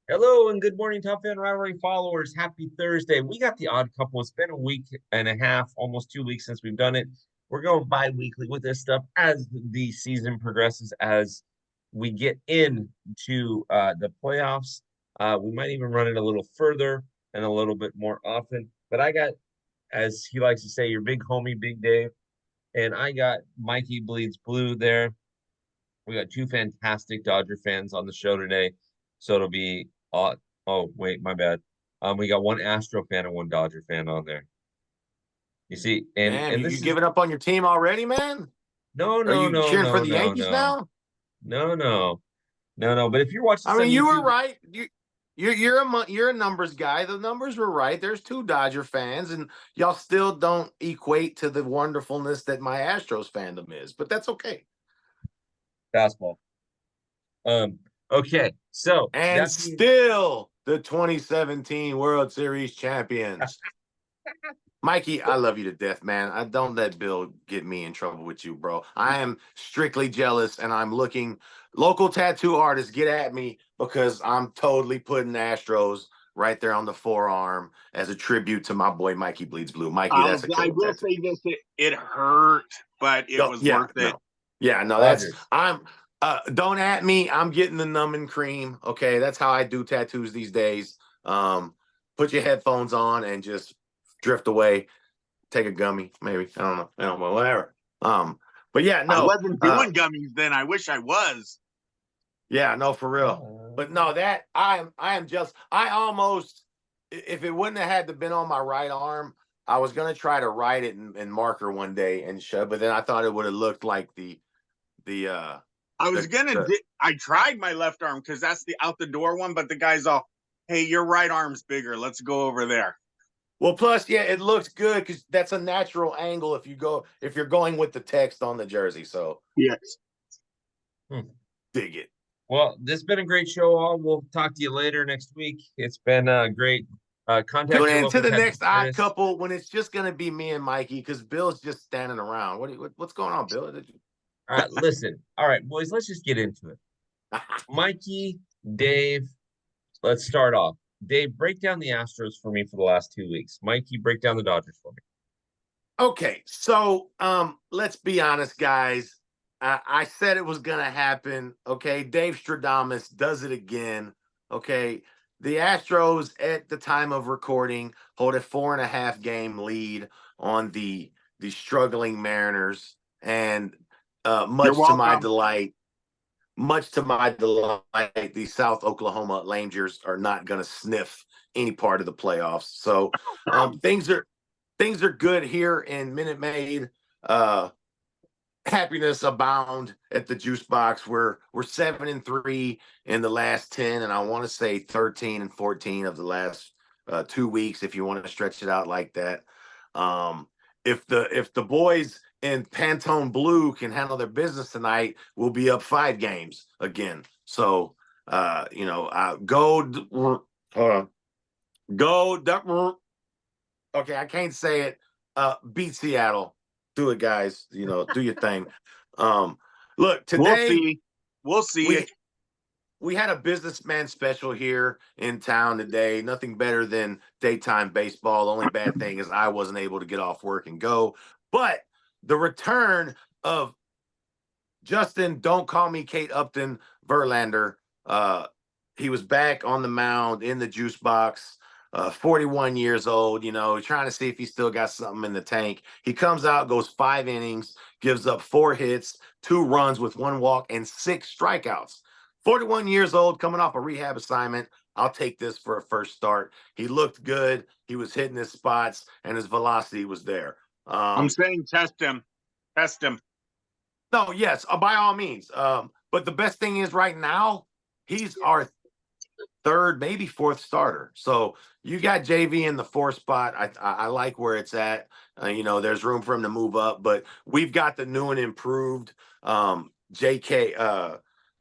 Hello and good morning, Top Fan Rivalry followers. Happy Thursday. We got the odd couple. It's been a week and a half, almost 2 weeks since we've done it. We're going bi-weekly with this stuff as the season progresses, as we get into the playoffs. We might even run it a little further and a little bit more often. But I got, as he likes to say, your big homie, Big Dave, and I got Mikey Bleeds Blue there. We got two fantastic Dodger fans on the show today. So it'll be oh wait, my bad. We got one Astro fan and one Dodger fan on there. You see, Man, and you this is giving up on your team already, man? no, Are no, you no, cheering for no, the no, Yankees no, now? no, no, no, no. But if you're watching I this on mean, you were YouTube, right. You're a numbers guy. The numbers were right. There's two Dodger fans, and y'all still don't equate to the wonderfulness that my Astros fandom is. But that's okay. fastball. Okay, so And that being still the 2017 World Series champions. Mikey, I love you to death, man. I don't let Bill get me in trouble with you, bro. I am strictly jealous, and I'm looking local tattoo artists get at me because I'm totally putting Astros right there on the forearm as a tribute to my boy Mikey Bleeds Blue. Mikey, that's a I killer will tattoo. say this: it hurt, but it No, was yeah, worth it. no. Yeah, no, that's Dodgers. I'm don't at me. I'm getting the numbing cream. Okay, that's how I do tattoos these days. Um, put your headphones on and just drift away, take a gummy, maybe. I don't know, whatever. But yeah, I no, wasn't doing gummies then. I wish I was. yeah, no, for real. But no, that I am just I almost if it wouldn't have had to been on my right arm, I was gonna try to write it in marker one day and show, but then I thought it would have looked like the uh I was the gonna. the I tried my left arm because that's the out the door one, but the guy's all, "Hey, your right arm's bigger. Let's go over there." well, plus, yeah, it looks good because that's a natural angle if you're going with the text on the jersey. So Yes. Hmm. dig it. Well, this has been a great show. All we'll talk to you later next week. It's been great. Tune Contact your in to local the tattoo next odd artist. couple when it's just gonna be me and Mikey because Bill's just standing around. What's going on, Bill? All right, listen. All right, boys, let's just get into it. Mikey, Dave, let's start off. Dave, break down the Astros for me for the last 2 weeks. Mikey, break down the Dodgers for me. Okay, so let's be honest, guys. I said it was gonna happen. Okay, Dave Stradamus does it again. Okay, the Astros at the time of recording hold a 4.5 game lead on the struggling Mariners, and You're welcome. much to my delight, the South Oklahoma Rangers are not going to sniff any part of the playoffs. So things are good here in Minute Maid. Uh, Happiness abound at the juice box. We're 7-3 in the last 10, and I want to say 13-14 of the last 2 weeks, if you want to stretch it out like that. Um, if the boys in Pantone Blue can handle their business tonight, we'll be up 5 games again. So go hold on. Go okay, I can't say it. Beat Seattle. Do it, guys. Do your thing. Um, Look, We'll today see. We'll see. we we had a businessman special here in town today. Nothing better than daytime baseball. The only bad thing is I wasn't able to get off work and go. But the return of Justin, don't call me Kate Upton Verlander. Uh, he was back on the mound in the juice box. 41 years old, trying to see if he still got something in the tank. He comes out, goes 5 innings, gives up 4 hits, 2 runs with 1 walk, and 6 strikeouts. 41 years old, coming off a rehab assignment. I'll take this for a first start. He looked good. He was hitting his spots, and his velocity was there. I'm Um, saying test him. Test him. no, yes, by all means. But the best thing is right now, he's our third, maybe fourth starter. So you got JV in the fourth spot. I like where it's at. There's room for him to move up, but we've got the new and improved JK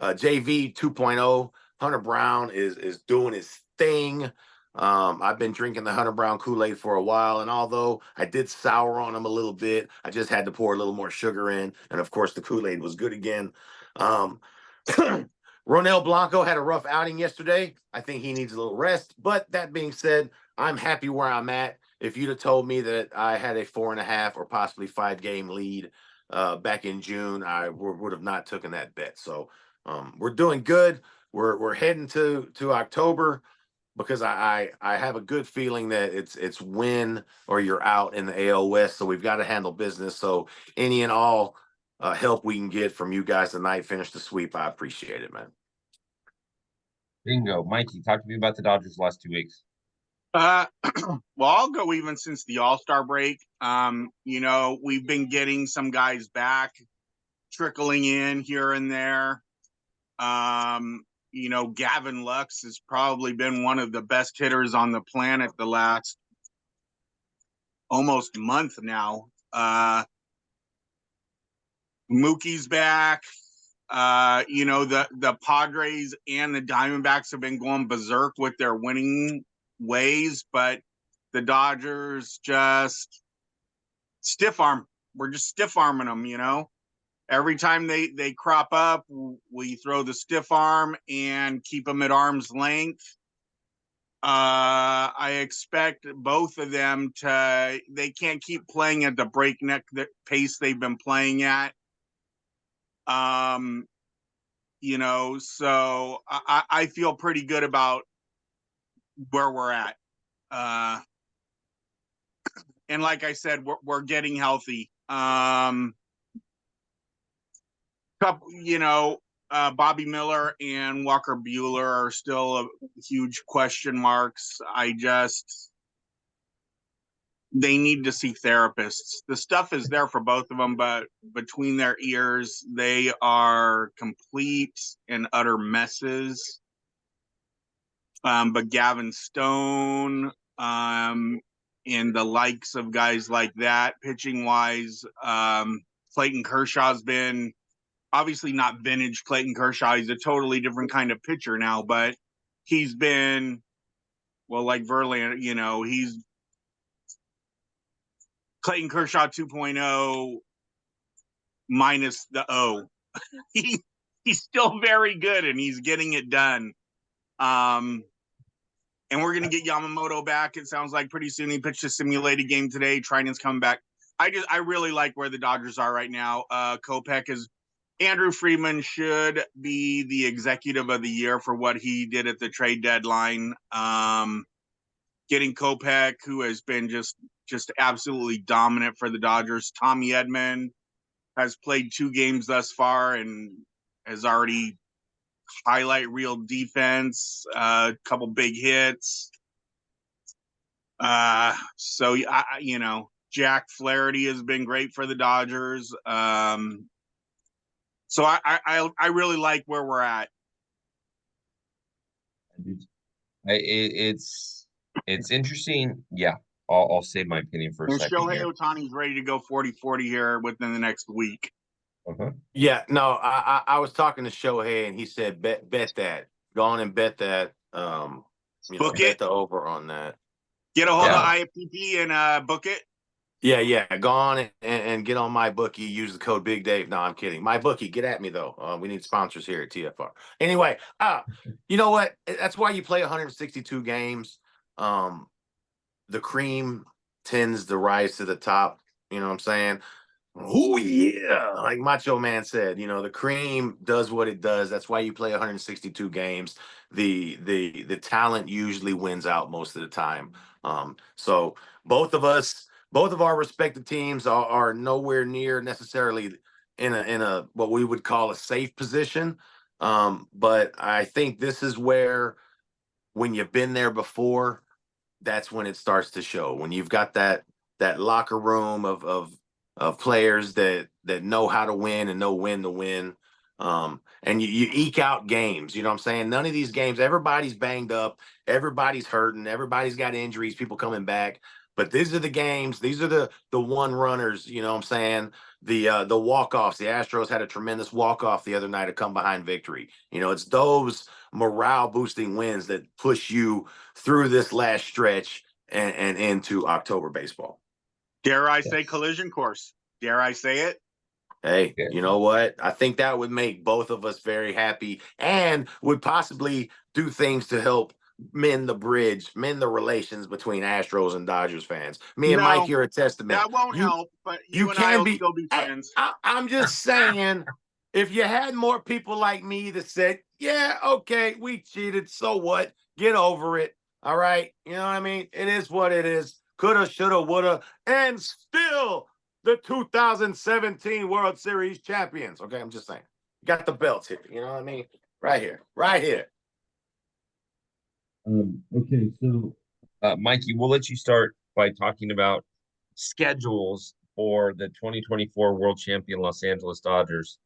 JV 2.0. Hunter Brown is doing his thing. I've been drinking the Hunter Brown Kool-Aid for a while, and although I did sour on him a little bit, I just had to pour a little more sugar in, and of course the Kool-Aid was good again. Um, Ronel Blanco had a rough outing yesterday. I think he needs a little rest. But that being said, I'm happy where I'm at. If you'd have told me that I had a 4.5 or possibly 5 game lead back in June, I would have not taken that bet. So we're doing good. We're heading to October because I have a good feeling that it's win or you're out in the AL West. So we've got to handle business. So any and all help we can get from you guys tonight, finish the sweep. I appreciate it, man. Bingo. Mikey, talk to me about the Dodgers last 2 weeks. Well, I'll go even since the All-Star break. We've been getting some guys back, trickling in here and there. Gavin Lux has probably been one of the best hitters on the planet the last almost month now. Mookie's back. The Padres and the Diamondbacks have been going berserk with their winning ways, but the Dodgers just stiff arm. We're just stiff arming them, Every time they crop up, we throw the stiff arm and keep them at arm's length. I expect both of them they can't keep playing at the breakneck pace they've been playing at. So I feel pretty good about where we're at. And like I said, we're getting healthy. Bobby Miller and Walker Buehler are still huge question marks. They need to see therapists. The stuff is there for both of them, but between their ears, they are complete and utter messes. But Gavin Stone, and the likes of guys like that, pitching wise, Clayton Kershaw's been obviously not vintage Clayton Kershaw. He's a totally different kind of pitcher now, but he's been, well, like Verlander, he's Clayton Kershaw 2.0 minus the O. He's still very good and he's getting it done. And we're going to get Yamamoto back. It sounds like pretty soon. He pitched a simulated game today. Triton's coming back. I really like where the Dodgers are right now. Kopech is Andrew Friedman should be the executive of the year for what he did at the trade deadline. Getting Kopech, who has been just absolutely dominant for the Dodgers. Tommy Edman has played 2 games thus far and has already highlight real defense, a couple big hits. Jack Flaherty has been great for the Dodgers. So I really like where we're at. It's interesting. Yeah, I'll save my opinion for a And second Shohei here. Ohtani's ready to go 40-40 here within the next week. Uh-huh. Yeah, no, I was talking to Shohei and he said bet that. Go on and bet that. Book bet it. the over on that. Get a hold of IFPP and book it. Yeah. Go on and get on my bookie. Use the code Big Dave. No, I'm kidding. My bookie, get at me though. We need sponsors here at TFR. Anyway, you know what? That's why you play 162 games. The cream tends to rise to the top. You know what I'm saying? Oh yeah, like Macho Man said, the cream does what it does. That's why you play 162 games. The talent usually wins out most of the time. So both of our respective teams are nowhere near necessarily in a what we would call a safe position. But I think this is where, when you've been there before, that's when it starts to show. When you've got that locker room of players that know how to win and know when to win. And you eke out games, you know what I'm saying? None of these games, everybody's banged up, everybody's hurting, everybody's got injuries, people coming back. But these are the games, these are the one runners, you know what I'm saying? The walk-offs. The Astros had a tremendous walk-off the other night to come behind victory. It's those morale boosting wins that push you through this last stretch and into October baseball. Dare I say collision course? Dare I say it? Hey, Yeah. you know what? I think that would make both of us very happy and would possibly do things to help mend the bridge, mend the relations between Astros and Dodgers fans. Me and No, Mike are a testament. that won't You help, but you you and I can will be. still be friends. I'm just saying, if you had more people like me that said, "Yeah, okay, we cheated, so what? Get over it." All right, you know what I mean? It is what it is. Coulda, shoulda, woulda, and still the 2017 World Series champions. Okay, I'm just saying. Got the belts here. You know what I mean? Right here, right here. Okay, so Mikey, we'll let you start by talking about schedules for the 2024 World Champion Los Angeles Dodgers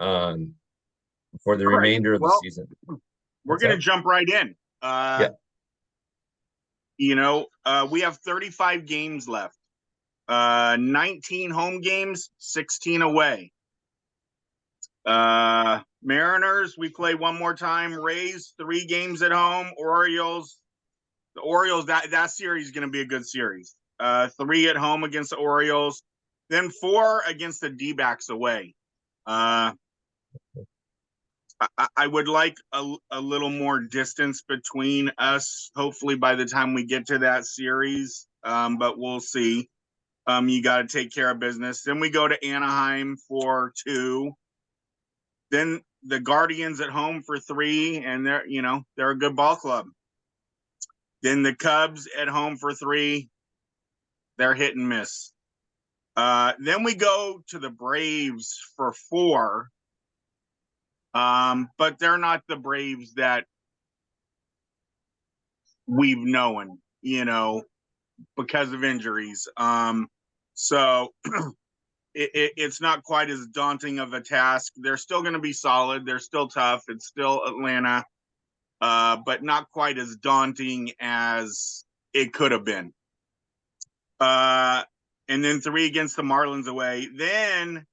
um, for the All right. remainder of the Well, season. we're What's going to that? jump right in. Yeah. We have 35 games left. 19 home games, 16 away. Mariners, we play one more time. Rays, 3 games at home. Orioles, the Orioles, that series is going to be a good series. 3 at home against the Orioles, then 4 against the D-backs away. I would like a little more distance between us, hopefully by the time we get to that series, but we'll see. You got to take care of business. Then we go to Anaheim for 2. Then the Guardians at home for 3, and they're a good ball club. Then the Cubs at home for 3. They're hit and miss. Then we go to the Braves for 4. But they're not the Braves that we've known, because of injuries. So it's not quite as daunting of a task. They're still going to be solid. They're still tough. It's still Atlanta, but not quite as daunting as it could have been. And then 3 against the Marlins away. Then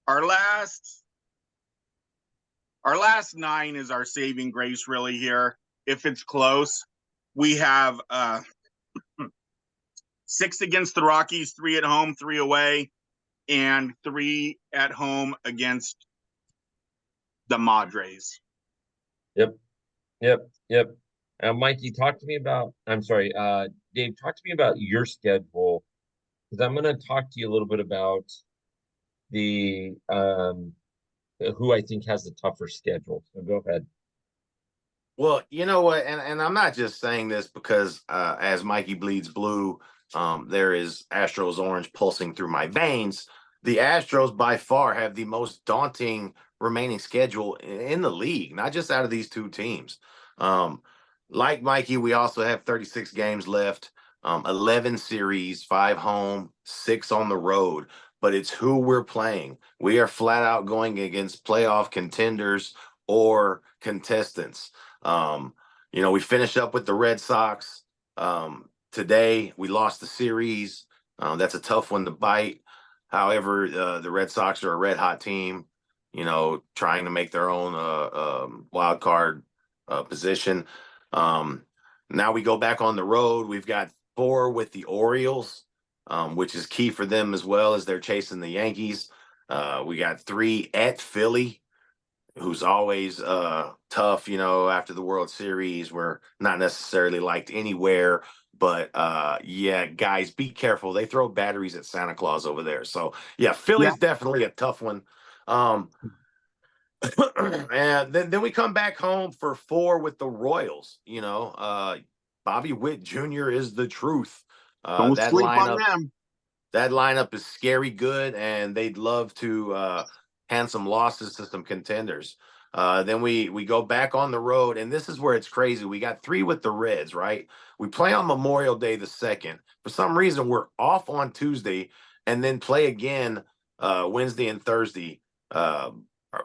our last 9 is our saving grace, really, here. If it's close, we have 6 against the Rockies, 3 at home, 3 away, and 3 at home against the Madres. Yep. Mikey, talk to me about, I'm sorry, Dave, talk to me about your schedule, because I'm going to talk to you a little bit about the who I think has the tougher schedule. So go ahead. Well, you know what, and I'm not just saying this because as Mikey bleeds blue, there is Astros orange pulsing through my veins. The Astros by far have the most daunting remaining schedule in the league, not just out of these 2 teams. Like Mikey, we also have 36 games left, 11 series, 5 home, 6 on the road. But it's who we're playing. We are flat out going against playoff contenders or contestants. We finish up with the Red Sox. Today we lost the series. That's a tough one to bite. However, the Red Sox are a red hot team, trying to make their own wild card position. Now we go back on the road. We've got 4 with the Orioles, which is key for them as well as they're chasing the Yankees. We got 3 at Philly, who's always tough, after the World Series. We're not necessarily liked anywhere, but yeah, guys, be careful. They throw batteries at Santa Claus over there. So yeah, Philly's definitely a tough one. And then we come back home for 4 with the Royals. Bobby Witt Jr. is the truth. Don't That sleep on lineup, them. that lineup is scary good, and they'd love to hand some losses to some contenders. Then we go back on the road, and this is where it's crazy. We got 3 with the Reds, right? We play on Memorial Day the 2nd. For some reason, we're off on Tuesday, and then play again Wednesday and Thursday.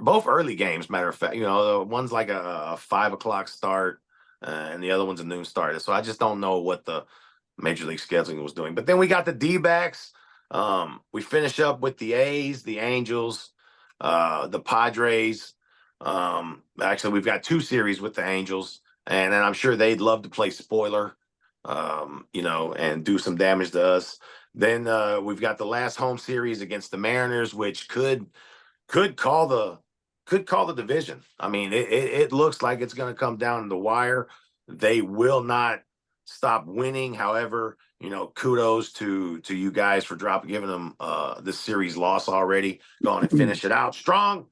Both early games, matter of fact. The one's like a 5 o'clock start, and the other one's a noon start. So I just don't know what the Major League Scheduling was doing. But then we got the D-backs. We finish up with the A's, the Angels, the Padres. Actually, we've got 2 series with the Angels, and then I'm sure they'd love to play spoiler, and do some damage to us. Then we've got the last home series against the Mariners, which could call the division. I mean, it looks like it's going to come down to the wire. They will not stop winning. However, kudos to you guys for giving them this series loss already. Going and finish it out strong.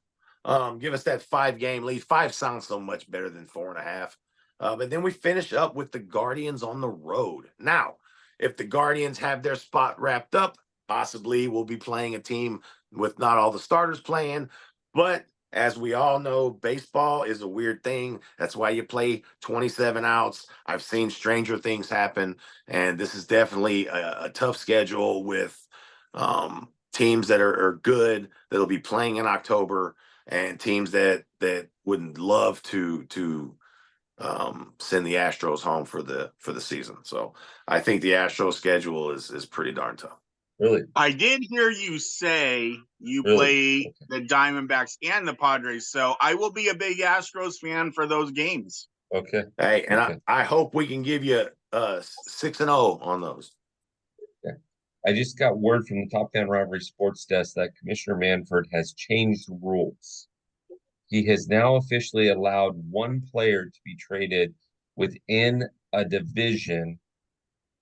Give us that 5-game lead. 5 sounds so much better than 4.5. And then we finish up with the Guardians on the road. Now, if the Guardians have their spot wrapped up, possibly we'll be playing a team with not all the starters playing. But as we all know, baseball is a weird thing. That's why you play 27 outs. I've seen stranger things happen, and this is definitely a tough schedule with teams that are good that'll be playing in October, and teams that would love to send the Astros home for the season. So I think the Astros schedule is pretty darn tough. Really? I did hear you say you Really? play the Diamondbacks and the Padres, so I will be a big Astros fan for those games. Okay. Hey, and Okay. I hope we can give you 6-0 on those. Yeah. I just got word from the Top Fan Rivalry Sports Desk that Commissioner Manfred has changed rules. He has now officially allowed one player to be traded within a division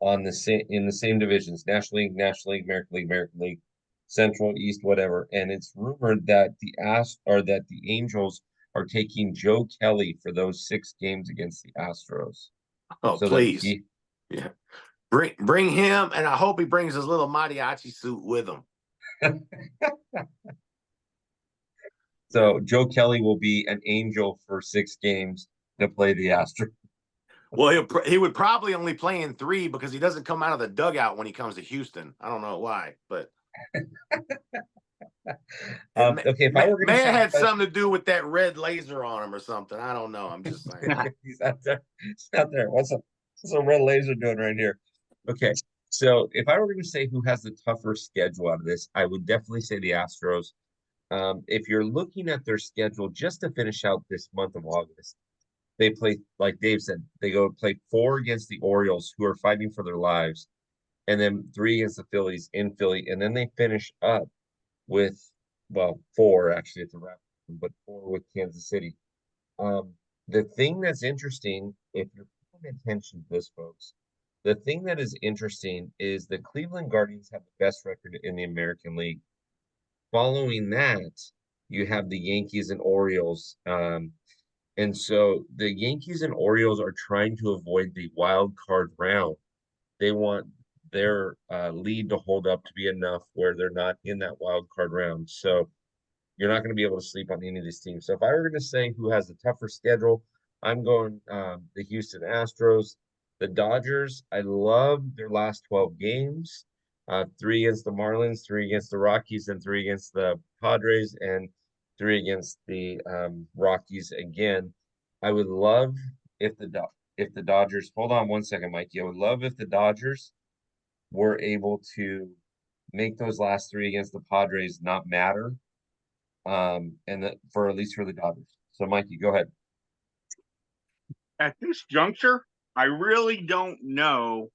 in the same divisions: National League, American League, Central, East, whatever. And it's rumored that the Angels are taking Joe Kelly for those 6 games against the Astros. Oh, So please. Yeah. Bring him, and I hope he brings his little mariachi suit with him. So Joe Kelly will be an Angel for 6 games to play the Astros. Well, he would probably only play in 3 because he doesn't come out of the dugout when he comes to Houston. I don't know why, but Okay, if I were going may to have had something to do with that red laser on him or something. I don't know. I'm just saying. He's out there. He's out there. What's a red laser doing right here? Okay, so if I were going to say who has the tougher schedule out of this, I would definitely say the Astros. If you're looking at their schedule just to finish out this month of August, they play, like Dave said, they go play 4 against the Orioles, who are fighting for their lives, and then 3 against the Phillies in Philly, and then they finish up with, well, 4 actually at the wrap, but 4 with Kansas City. The thing that's interesting, if you're paying attention to this, folks, the thing that is interesting is the Cleveland Guardians have the best record in the American League. Following that, you have the Yankees and Orioles. And so the Yankees and Orioles are trying to avoid the wild card round. They want their lead to hold up to be enough where they're not in that wild card round. So you're not going to be able to sleep on any of these teams. So if I were going to say who has the tougher schedule, I'm going the Houston Astros. The Dodgers, I love their last 12 games. 3 against the Marlins, 3 against the Rockies, and 3 against the Padres, and 3 against the Rockies again. I would love if the Dodgers, hold on one second, Mikey. I would love if the Dodgers were able to make those last 3 against the Padres not matter. For at least for the Dodgers. So Mikey, go ahead. At this juncture, I really don't know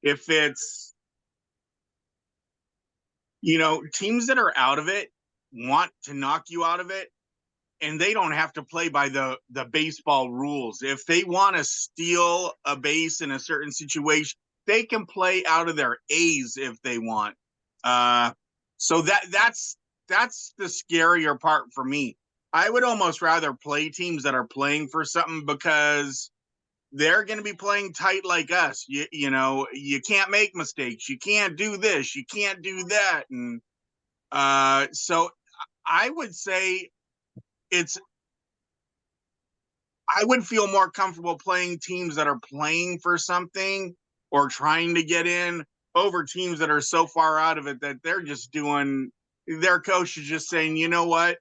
if it's, teams that are out of it want to knock you out of it, and they don't have to play by the baseball rules. If they want to steal a base in a certain situation, they can play out of their A's if they want. So that's the scarier part for me. I would almost rather play teams that are playing for something, because they're going to be playing tight like us. You can't make mistakes. You can't do this. You can't do that. And so I would say I would feel more comfortable playing teams that are playing for something or trying to get in over teams that are so far out of it that they're just doing, their coach is just saying, you know what?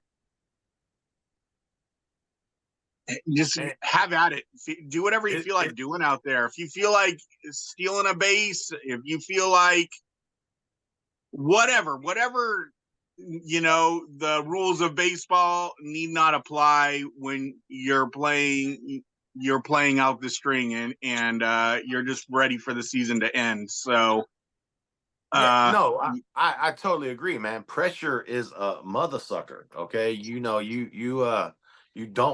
Just have at it. Do whatever you feel like doing out there. If you feel like stealing a base, if you feel like whatever, the rules of baseball need not apply when you're playing you're playing out the string and you're just ready for the season to end. So I totally agree, man. Pressure is a mother sucker. Okay, you don't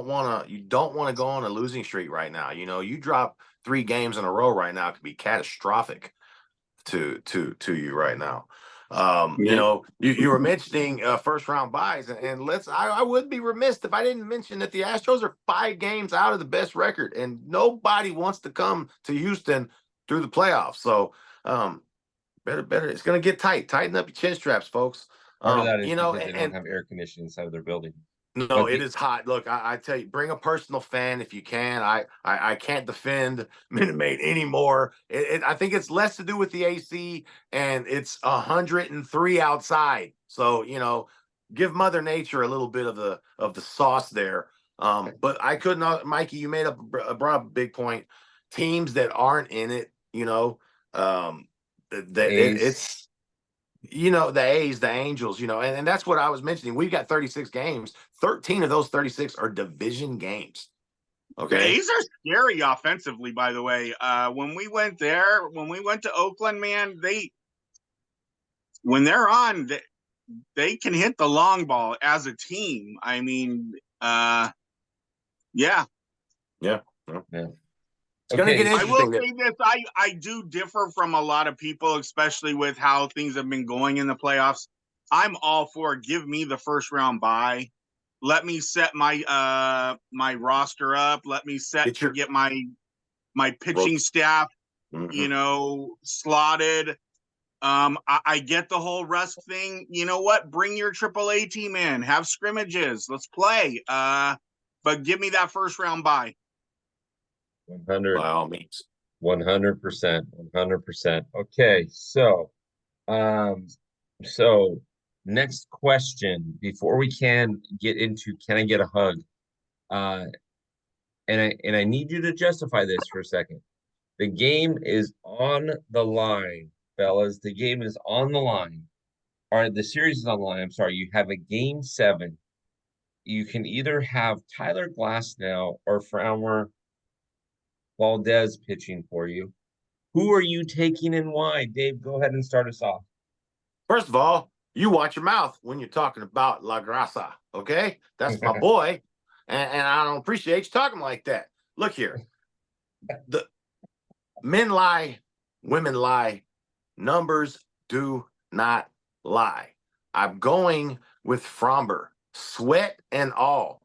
want to go on a losing streak right now. You drop 3 games in a row right now, it could be catastrophic to you right now. You were mentioning first round buys, and I would be remiss if I didn't mention that the Astros are 5 games out of the best record, and nobody wants to come to Houston through the playoffs. So better. It's gonna get tight. Tighten up your chin straps, folks. Part of that is because they don't And have air conditioning inside of their building. no, But it is hot. Look, I tell you, bring a personal fan if you can. I can't defend Minute Maid anymore. I think it's less to do with the AC, and it's 103 outside. So give Mother Nature a little bit of the sauce there. But I could not, Mikey. You brought up a big point. Teams that aren't in it, it's the A's, the Angels, and that's what I was mentioning. We've got 36 games. 13 of those 36 are division games. Okay. The A's are scary offensively, by the way. When we went to Oakland, man, when they're on, they can hit the long ball as a team. I mean, yeah. Yeah. It's going to get I interesting. will say this. I do differ from a lot of people, especially with how things have been going in the playoffs. I'm all for give me the first round bye. Let me set my my roster up. Let me get my pitching staff, slotted. I get the whole rest thing. You know what? Bring your AAA team in. Have scrimmages. Let's play. But give me that first round bye. 100 by all means. 100%. 100%. Okay, so next question before we can get into can I get a hug? And I need you to justify this for a second. The game is on the line, fellas. The game is on the line. All right, the series is on the line. I'm sorry. You have a game 7. You can either have Tyler Glasnow or Framber Valdez pitching for you. Who are you taking and why? Dave, go ahead and start us off. First of all, you watch your mouth when you're talking about La Grasa, okay? That's my boy, and I don't appreciate you talking like that. Look here. The men lie, women lie, numbers do not lie. I'm going with Framber, sweat and all.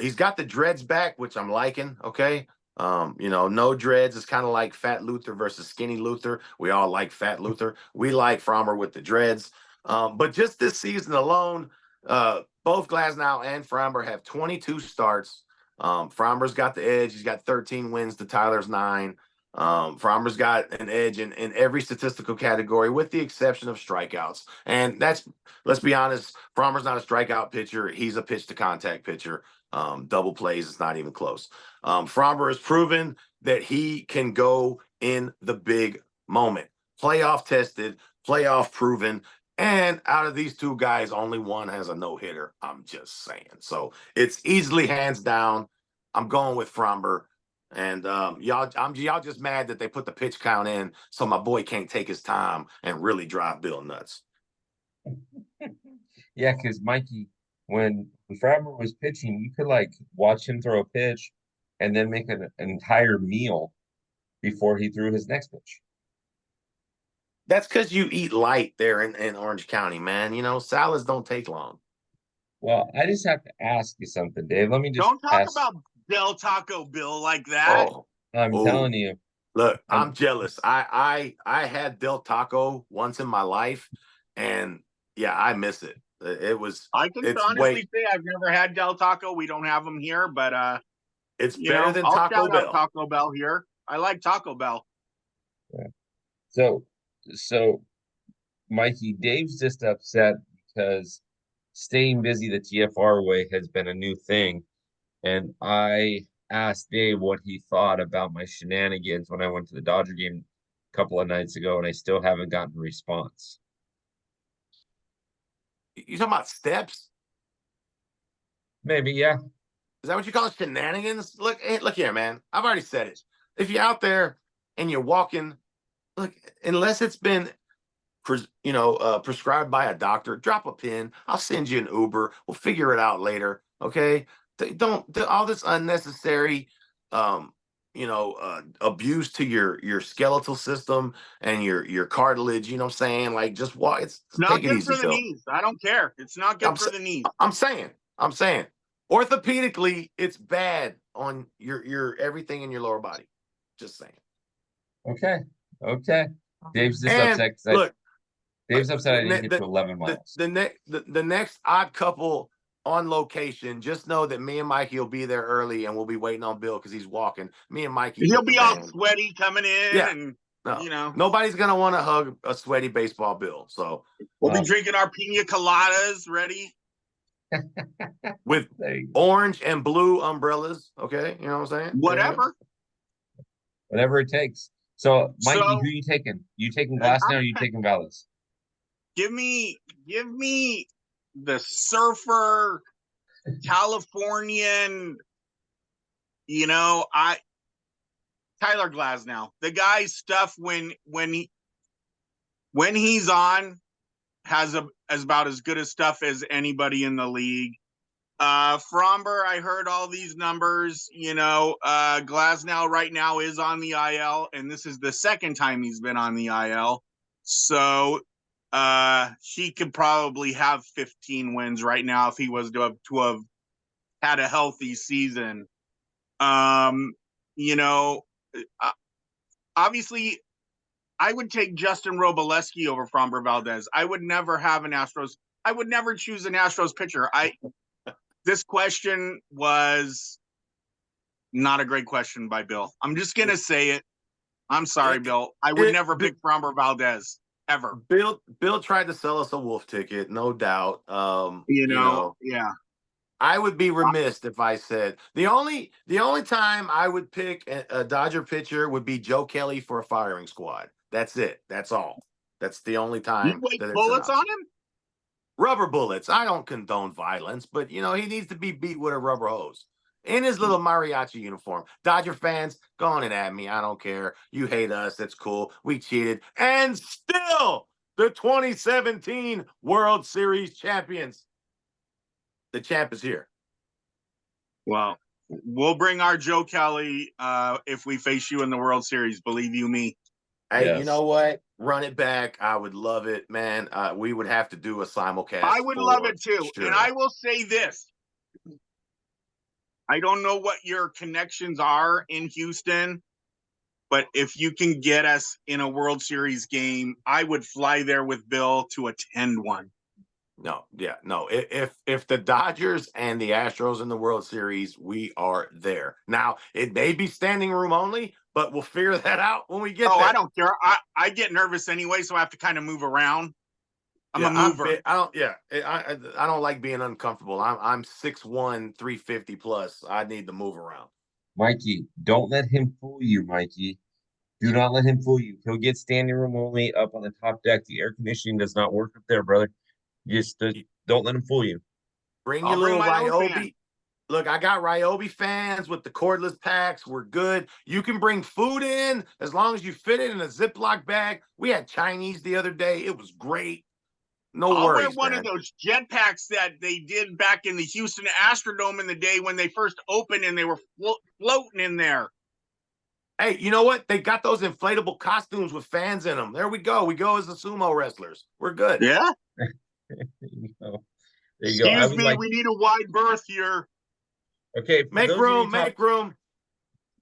He's got the dreads back, which I'm liking, okay? No dreads is kind of like Fat Luther versus Skinny Luther. We all like Fat Luther. We like Framber with the dreads. But just this season alone, both Glasnow and Framber have 22 starts. Framber's got the edge. He's got 13 wins to Tyler's 9. Framber's got an edge in every statistical category with the exception of strikeouts. And let's be honest, Framber's not a strikeout pitcher. He's a pitch to contact pitcher. Double plays, it's not even close. Framber has proven that he can go in the big moment. Playoff tested, playoff proven. And out of these 2 guys, only one has a no-hitter. I'm just saying. So it's easily hands down. I'm going with Framber. And y'all just mad that they put the pitch count in so my boy can't take his time and really drive Bill nuts. Yeah, because Mikey, when Framber was pitching, you could watch him throw a pitch and then make an entire meal before he threw his next pitch. That's because you eat light there in Orange County, man. Salads don't take long. Well, I just have to ask you something, Dave. Let me just don't talk about Del Taco Bill like that. I'm telling you. Look, I'm jealous. I had Del Taco once in my life, and yeah, I miss it. I can honestly say I've never had Del Taco. We don't have them here, but it's better than Taco Bell. Taco Bell here. I like Taco Bell. Yeah. So Mikey, Dave's just upset because staying busy the TFR way has been a new thing. And I asked Dave what he thought about my shenanigans when I went to the Dodger game a couple of nights ago, and I still haven't gotten a response. You talking about steps? Maybe, yeah. Is that what you call it? Shenanigans? Look, look here, man. I've already said it. If you're out there and you're walking, look, unless it's been prescribed by a doctor, drop a pin. I'll send you an Uber. We'll figure it out later. Okay. Don't all this unnecessary abuse to your skeletal system and your cartilage, you know what I'm saying? Like just walk, just Not take it good easy, for the Bill. knees. I don't care. It's not good for the knees. I'm saying orthopedically it's bad on your everything in your lower body. Just saying. Okay. Dave's just And upset look, Dave's upset I didn't get to 11 miles. The next odd couple on location, just know that me and Mikey will be there early and we'll be waiting on Bill because he's walking. Me and Mikey. He'll be all sweaty coming in. Yeah. And, nobody's going to want to hug a sweaty baseball Bill. So we'll be drinking our pina coladas ready. With orange and blue umbrellas. Okay. You know what I'm saying? Whatever it takes. So, Mikey, who are you taking? You taking Glasnow or you taking Valles? Give me the surfer Californian, Tyler Glasnow. The guy's stuff when he's on has about as good a stuff as anybody in the league. Fromber, I heard all these numbers. Glasnow right now is on the IL, and this is the second time he's been on the IL. So he could probably have 15 wins right now if he was to have had a healthy season. Obviously, I would take Justin Robleski over Fromber Valdez. I would never choose an Astros pitcher. This question was not a great question by Bill. I'm just gonna say it. I'm sorry, Bill. I would never pick Fromber Valdez. Ever. Bill tried to sell us a wolf ticket, no doubt. Yeah. I would be remiss if I said the only time I would pick a Dodger pitcher would be Joe Kelly for a firing squad. That's it. That's all. That's the only time. You wait bullets on him? Rubber bullets. I don't condone violence, but he needs to be beat with a rubber hose. In his little mariachi uniform. Dodger fans, go on and at me. I don't care. You hate us. That's cool. We cheated. And still the 2017 World Series champions. The champ is here. Well, we'll bring our Joe Kelly if we face you in the World Series. Believe you me. Hey, yes. You know what? Run it back. I would love it, man. We would have to do a simulcast. I would love it too. Sure. And I will say this. I don't know what your connections are in Houston, but if you can get us in a World Series game, I would fly there with Bill to attend one. No. If the Dodgers and the Astros in the World Series, we are there. Now, it may be standing room only, but we'll figure that out when we get there. I don't care. I get nervous anyway, so I have to kind of move around. I'm a mover. I don't like being uncomfortable. I'm 6'1", 350 plus. I need to move around. Mikey, don't let him fool you, Mikey. Do not let him fool you. He'll get standing room only up on the top deck. The air conditioning does not work up there, brother. Just don't let him fool you. Bring your little Ryobi. Look, I got Ryobi fans with the cordless packs. We're good. You can bring food in as long as you fit it in a Ziploc bag. We had Chinese the other day. It was great. No worries, I'll wear one of those jetpacks that they did back in the Houston Astrodome in the day when they first opened and they were floating in there. Hey, you know what? They got those inflatable costumes with fans in them. There we go. We go as the sumo wrestlers. We're good. Yeah. There you go. Excuse me, we need a wide berth here. Okay, make room.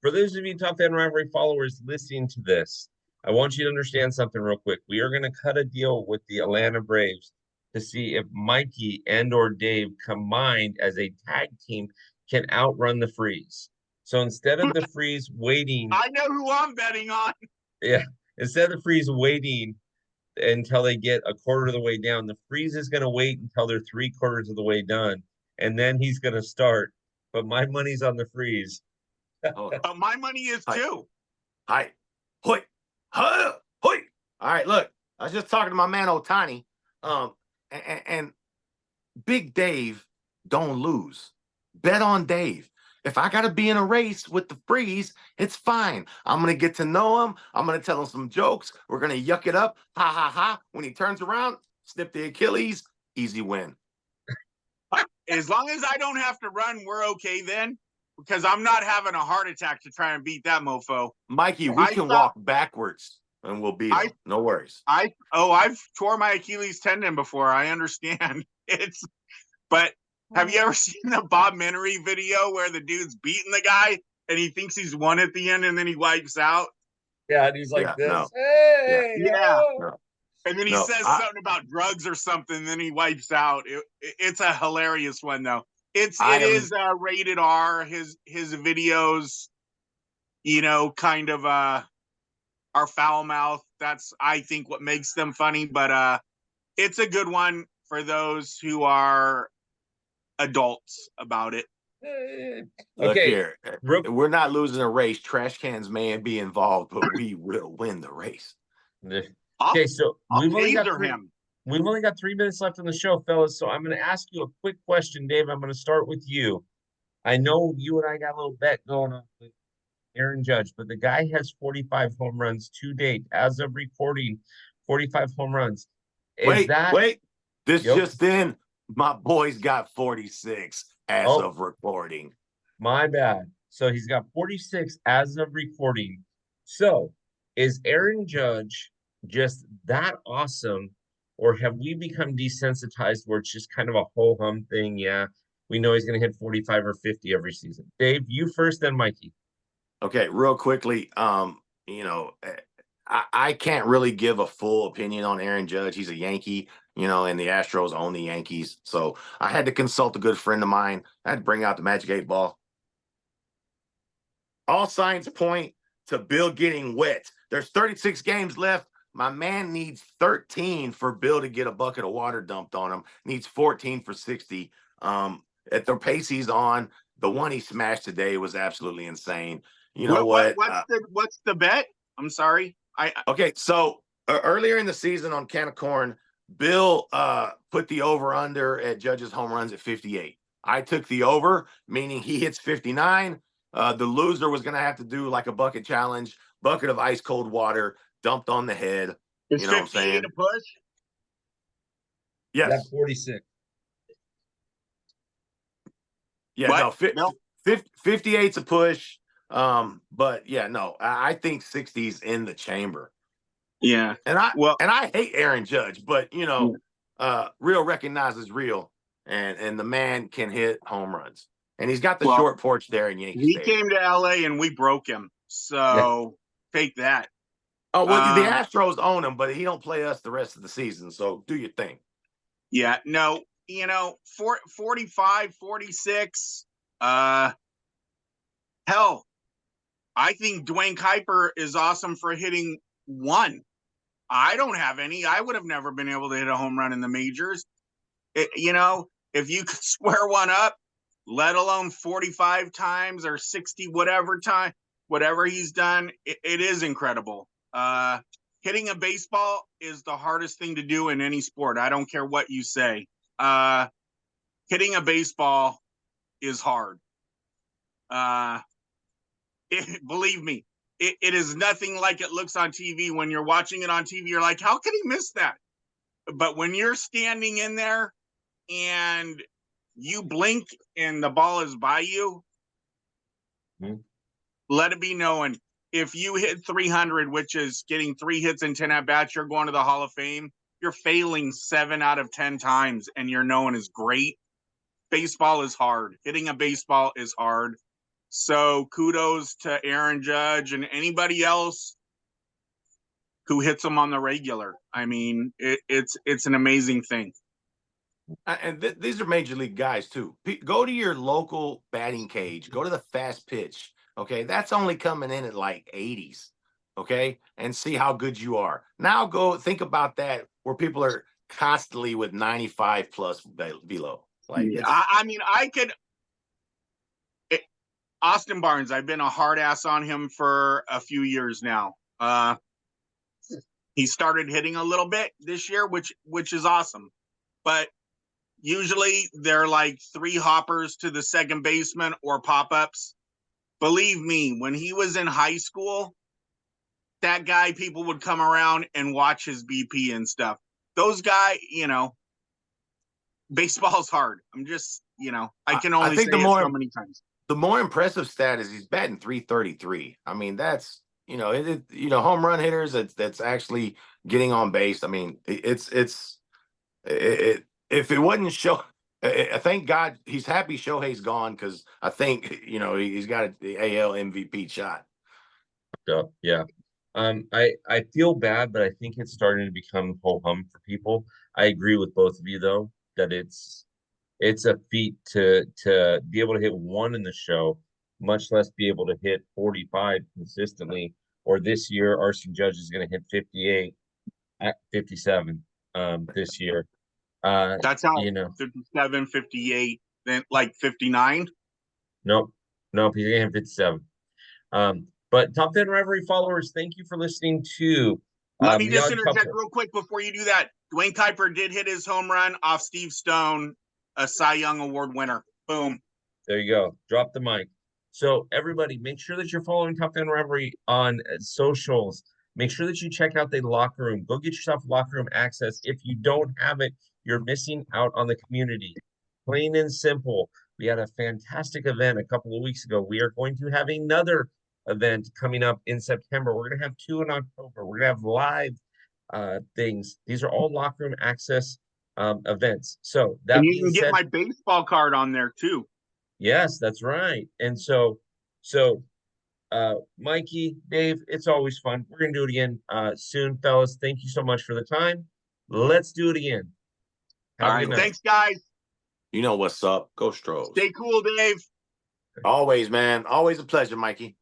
For those of you TopFanRivalry followers listening to this, I want you to understand something real quick. We are going to cut a deal with the Atlanta Braves to see if Mikey and or Dave combined as a tag team can outrun the Freeze. So instead of the Freeze waiting, I know who I'm betting on. Yeah, instead of the Freeze waiting until they get a quarter of the way down, the Freeze is going to wait until they're 3/4 of the way done, and then he's going to start. But my money's on the Freeze. My money is too. Hi. Hoi. Hoi. All right, look, I was just talking to my man Otani, and Big Dave don't lose. Bet on Dave. If I got to be in a race with the Freeze, it's fine. I'm going to get to know him. I'm going to tell him some jokes. We're going to yuck it up. Ha, ha, ha. When he turns around, snip the Achilles, easy win. As long as I don't have to run, we're okay then, because I'm not having a heart attack to try and beat that mofo. Mikey, we can walk backwards and we'll beat him. No worries. I've tore my Achilles tendon before. I understand. But have you ever seen the Bob Menery video where the dude's beating the guy and he thinks he's won at the end and then he wipes out? Yeah, and he's like this. No. Hey, yeah. No. And then he says something about drugs or something, and then he wipes out. It's a hilarious one, though. It is rated R. His videos, kind of are foul mouth. That's, I think, what makes them funny. But it's a good one for those who are adults about it. Look here, we're not losing a race. Trash cans may be involved, but we will win the race. Okay, so we've only got 3 minutes left on the show, fellas. So I'm going to ask you a quick question, Dave. I'm going to start with you. I know you and I got a little bet going on with Aaron Judge, but the guy has 45 home runs to date. As of recording, 45 home runs. Wait. This just in, my boy's got 46 as of recording. My bad. So he's got 46 as of recording. So is Aaron Judge just that awesome, or have we become desensitized where it's just kind of a ho-hum thing? Yeah, we know he's going to hit 45 or 50 every season. Dave, you first, then Mikey. Okay, real quickly, I can't really give a full opinion on Aaron Judge. He's a Yankee, and the Astros own the Yankees. So I had to consult a good friend of mine. I had to bring out the Magic 8 ball. All signs point to Bill getting wet. There's 36 games left. My man needs 13 for Bill to get a bucket of water dumped on him. Needs 14 for 60. At the pace he's on, the one he smashed today was absolutely insane. You know what? What's the bet? I'm sorry. Okay, so earlier in the season on Can of Corn, Bill put the over-under at Judge's home runs at 58. I took the over, meaning he hits 59. The loser was going to have to do like a bucket challenge, bucket of ice cold water dumped on the head. Is you know what I'm saying? A push? Yes. That's 46. Yeah, no, 58's a push. But yeah, no, I think 60's in the chamber. Yeah. And I hate Aaron Judge, but real recognizes real, and the man can hit home runs. And he's got the short porch there in Yankee Stadium. He came to LA and we broke him. So take that. Oh, well, the Astros own him, but he don't play us the rest of the season. So do your thing. Yeah, no, 45, 46. Hell, I think Dwayne Kuiper is awesome for hitting one. I don't have any. I would have never been able to hit a home run in the majors. If you could square one up, let alone 45 times or 60, whatever he's done, it is incredible. Hitting a baseball is the hardest thing to do in any sport. I don't care what you say. Hitting a baseball is hard. Believe me, it is nothing like it looks on TV. When you're watching it on TV, you're like, how could he miss that? But when you're standing in there and you blink and the ball is by you, let it be known. If you hit 300, which is getting 3 hits in 10 at-bats, you're going to the Hall of Fame. You're failing 7 out of 10 times, and you're known as great. Baseball is hard. Hitting a baseball is hard. So kudos to Aaron Judge and anybody else who hits them on the regular. I mean, it's an amazing thing. And these are major league guys, too. Go to your local batting cage. Go to the fast pitch. Okay, that's only coming in at like 80s, okay, and see how good you are. Now go think about that where people are constantly with 95 plus below. Like, Austin Barnes, I've been a hard ass on him for a few years now. He started hitting a little bit this year, which is awesome. But Usually they're like 3 hoppers to the second baseman or pop-ups. Believe me, when he was in high school, that guy, people would come around and watch his BP and stuff. Those guys, baseball's hard. I'm just, I can only say it so many times. The more impressive stat is he's batting .333. I mean, that's home run hitters. That's actually getting on base. I mean, if it wasn't show, thank God he's happy Shohei's gone, because I think he's got the AL MVP shot. Yeah. I feel bad, but I think it's starting to become ho-hum for people. I agree with both of you, though, that it's a feat to be able to hit 1 in the show, much less be able to hit 45 consistently. Or this year, Arson Judge is going to hit 58 at 57 this year. That's how 57, 58, then like 59. Nope, he's going to hit 57. But Top Fan Rivalry followers, thank you for listening to. Let me just interject real quick before you do that. Dwayne Kuiper did hit his home run off Steve Stone, a Cy Young Award winner. Boom. There you go. Drop the mic. So everybody, make sure that you're following Top Fan Rivalry on socials. Make sure that you check out the locker room. Go get yourself locker room access. If you don't have it, you're missing out on the community. Plain and simple. We had a fantastic event a couple of weeks ago. We are going to have another event coming up in September. We're going to have 2 in October. We're going to have live things. These are all locker room access events. So that and you can get my baseball card on there too. Yes, that's right. And so Mikey, Dave, it's always fun. We're gonna do it again soon, fellas. Thank you so much for the time. Let's do it again. All right, thanks, guys. You know what's up. Go Astros. Stay cool, Dave. Always, man. Always a pleasure, Mikey.